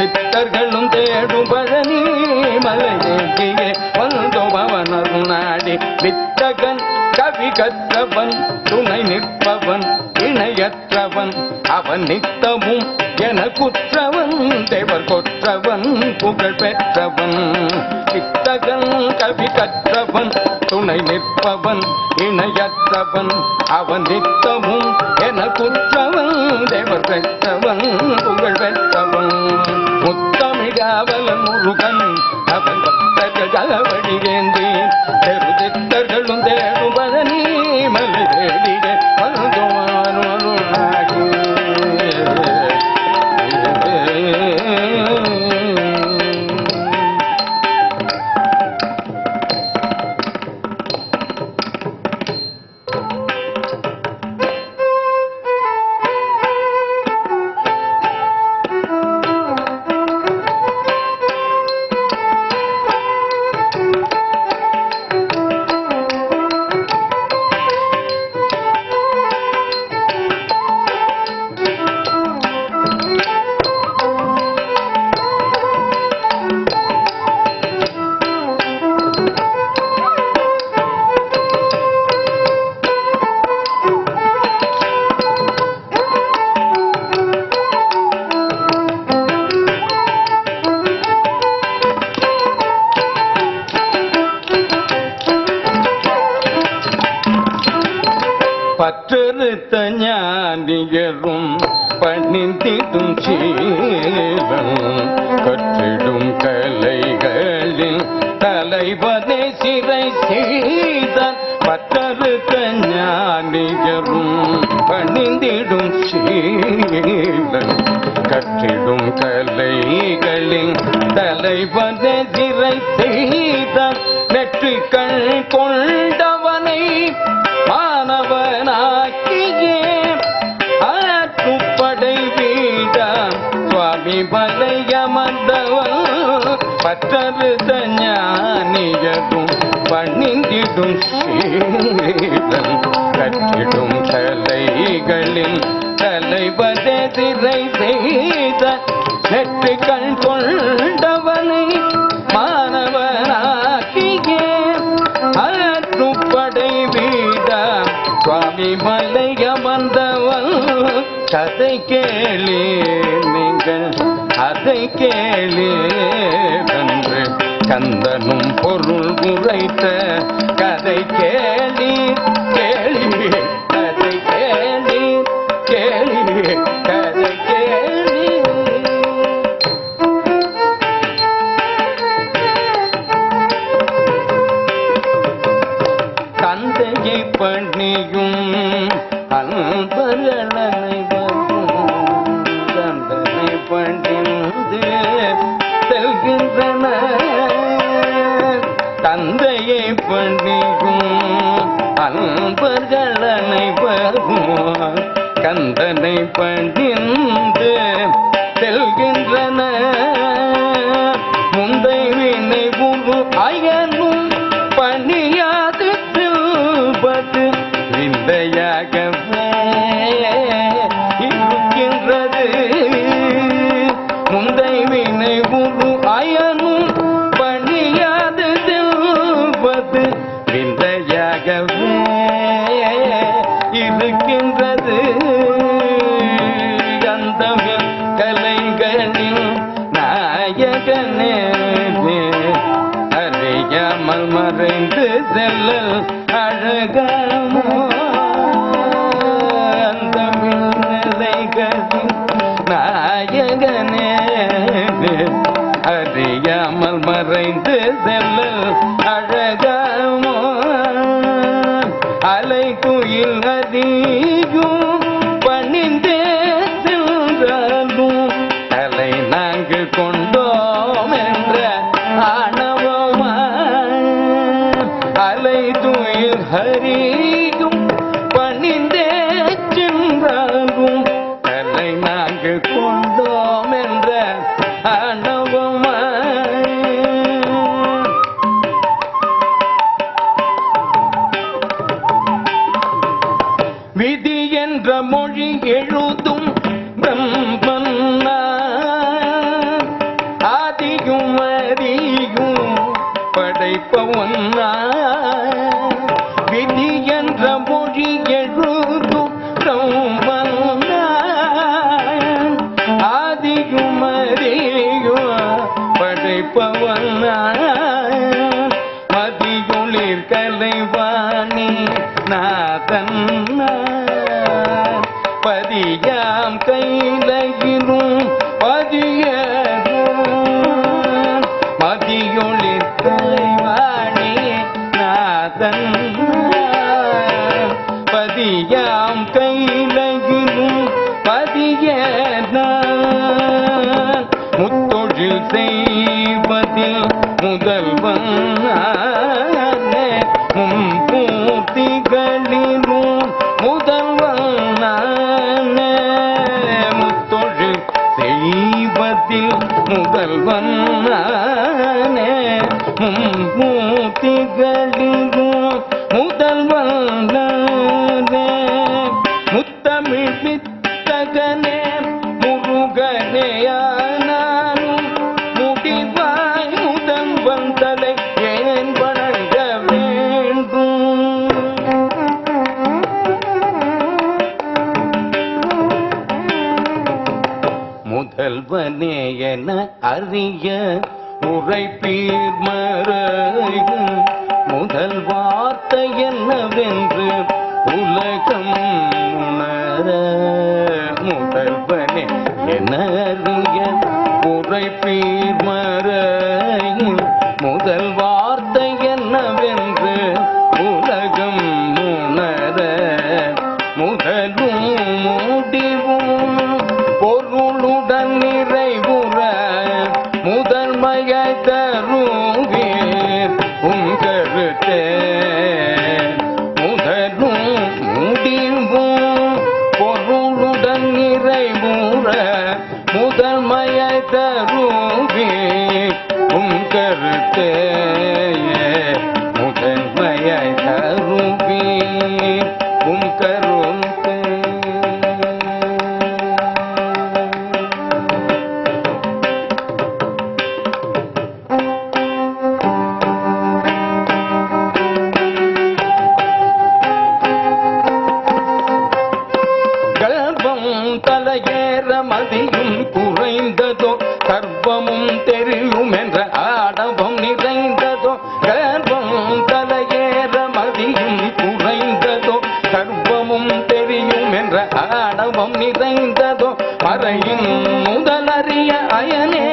சித்தர்களும் தேடும் பழனி மலையே வந்தோமவனர் நாடி வித்தகன் கவி கற்றவன் துணை நிற்பவன் இணையற்றவன் அவன் நித்தமும் என குற்றவன் தேவர் கொற்றவன் புகழ் பெற்றவன் வித்தகன் கவி கற்றவன் துணை நிற்பவன் இணையற்றவன் அவன் நித்தமும் என குற்றவன் தேவர் பெற்றவன் புகழ் பெற்றவன் முத்தமிழாவலன் முருகன் அவன் பக்தர்கள் ஏந்தி தெரு சித்தர்களும் தேடும் பழனி மலை தேடிய பற்றறுத்த ஞானியரும் பணிந்திடும் சீலம் கற்றிடும் கலைகளில் தலைவனை சிறை செய்தான் பற்றறுத்த ஞானியரும் பணிந்திடும் சீலம் கற்றிடும் கலைகளில் தலைவனை சிறை செய்தான் நெற்றிக்கண் கொண்டவனை மாணவனாக்கியே ஆற்றுப்படை வீடான் சுவாமி மலையமர்ந்தவன் பற்றறுத்த ஞானியரும் பணிந்திடும் சீலம் கற்றிடும் கலைகளில் தலைவனை சிறை செய்த நெற்றிக்கண் கொண்டவனை மாணவனாக்கியே ஆற்றுப்படை வீடா சுவாமி மலையமர்ந்தவன் கதை கேளே நீங்கள் அதை கேளே என்று கந்தனும் பொருள் உரைத்த கதை கேளி கேளி கதை கேளி கேளி கதை கேளி தந்தையை பண்ணியும் அன்பர்களை தந்தையை பணிந்து செல்கின்றன தந்தையை பண்ணியும் அன்பர்கள் அனைவரும் கந்தனை பணிந்து செல்கின்றன முந்தை வினை குரு அயனும் பணியாது செல்வது விந்தையாகவே இருக்கின்றது முந்தை வினை குரு அயனும் பணியாது செல்வது விந்தையாகவே இருக்கின்றது அந்தமில் கலைகளில் நாயகனே அறியாமல் மறைந்து செல்ல அழகமோ அந்தமில் நிலைகளில் நாயகனே அறியாமல் மறைந்து செல்ல அழகமோ அலை குயில் அறியும் பணிந்தே சென்றாலும் தலை நாங்கள் கொண்டோம் என்ற ஆணவமா அலை துயில் அறியும் பணிந்தே சென்றாலும் தலை நாங்கள் கொண்டோம் என்ற ஆணவமா விதி என்ற மொழி எழுதும் பிரம்மன் நாதன் பதியாம் கையிலும் பதிய மதியொளித்தாய்வாணி நாதன் பதியாம் கையிலும் பதிய முத்தொழில் செய்வதில் முதல்வன் மும்பூர்த்திகளிலும் முதல்வன் முத்தொழில் செய்வதில் முதல்வன் மும்பூர்த்திகளிலும் முதல்வன் முத்தமிழ் வித்தகனே முருகனேயானாலும் முடிவாய் முதல்வன் தலை ஏன் வணங்க வேண்டும் முதல்வனே என அறிய உரைப்பீர் மறையும் முதல் வார்த்தை என்னவென்று உலகம் உணர முதல்வனே என அறிய உரைப்பீர் மறையும் முதல் வார்த்தை என்னவென்று உலகம் உணர முதலும் முடிவும் பொருளுடன் நிறைவுற முதன்மையை தருவீர் உங்கருத்தே முதலும் முடிவும் பொருளுடன் நிறைவுற முதன்மையை தருவீர் உங்கருத்தே முதன்மையை தருவீர் உங்கருத்தே தலையேற மதியும் குறைந்ததோ கர்வமும் தெரியும் என்ற ஆடவம் நிறைந்ததோ கர்வம் தலையேற மதியும் குறைந்ததோ கர்வமும் தெரியும் என்ற ஆடவம் நிறைந்ததோ மறையும் முதலறிய அயனே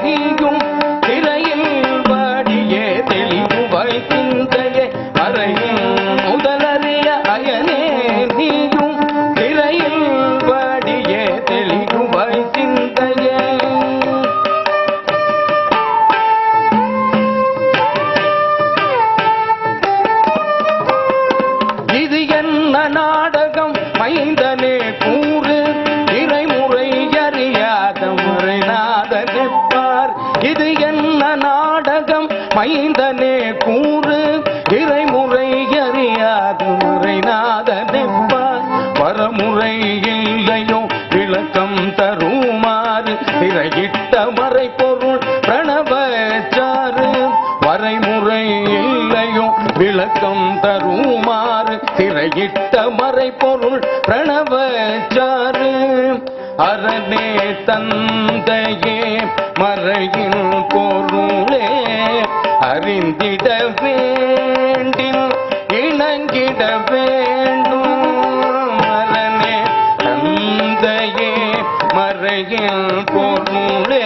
நீயும் திரையில் வாடியே தெளிவாய் சிந்தையே மறையும் முதலறிய அயனே நீயும் திரையில் வாடியே தெளிவாய் சிந்தையே இது என்ன நாடகம் மைந்தனே கூறு திரைமுறை அறியாத முறைநாதனைப்பார் இது என்ன நாடகம் மைந்தனே கூறு திரைமுறை அறியாத முறைநாதனைப்பார் வரமுறை இல்லையோ விளக்கம் தருமாறு திரையிட்ட மறைப்பொருள் பிரணவச்சாறு வரைமுறை இல்லையோ விளக்கம் தருமாறு திரையிட்ட மறைப்பொருள் பிரணவச்சாறு அரணே தந்தையே மறையின் பொருளே அறிந்திட வேண்டில் இணங்கிட வேண்டும் அரணே தந்தையே மறையின் பொருளே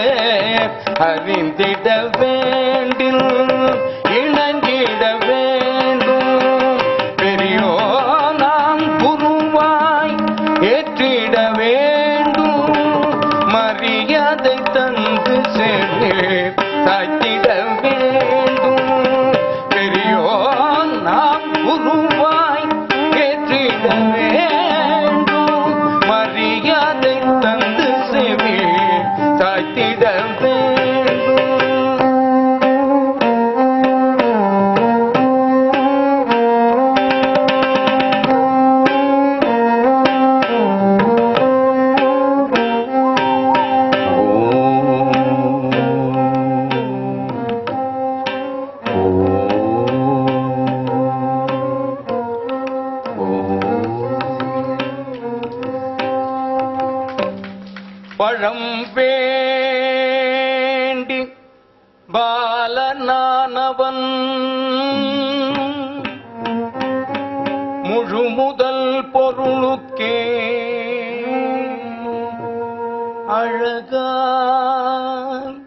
அறிந்திட வேண்டில் இணங்கிட வேண்டும் பெரியோ நாம் குருவாய் ஏற்றிட வேண்டும் மரியாதை தந்து சேர்ந்து தாய்த்திட வேண்டும் பெரியோ நாம் குருவாய் ஏற்றிட வேண்டும் மரியாதை தந்து செவி தாய்த்திட வேண்டும் பழம் வேண்டி பாலனானவன் முழு முதல் பொருளுக்கே அழகாய்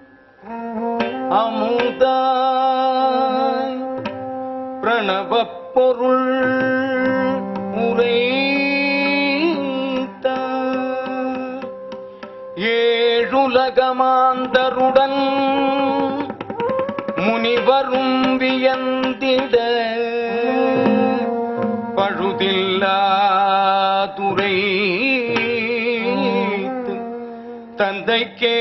அமுதாய் பிரணவப் பொருள் உரைத்த ஏழுலகமாந்தருடன் முனிவரும் வியந்திட பழுதில்லாதுரை தந்தைக்கே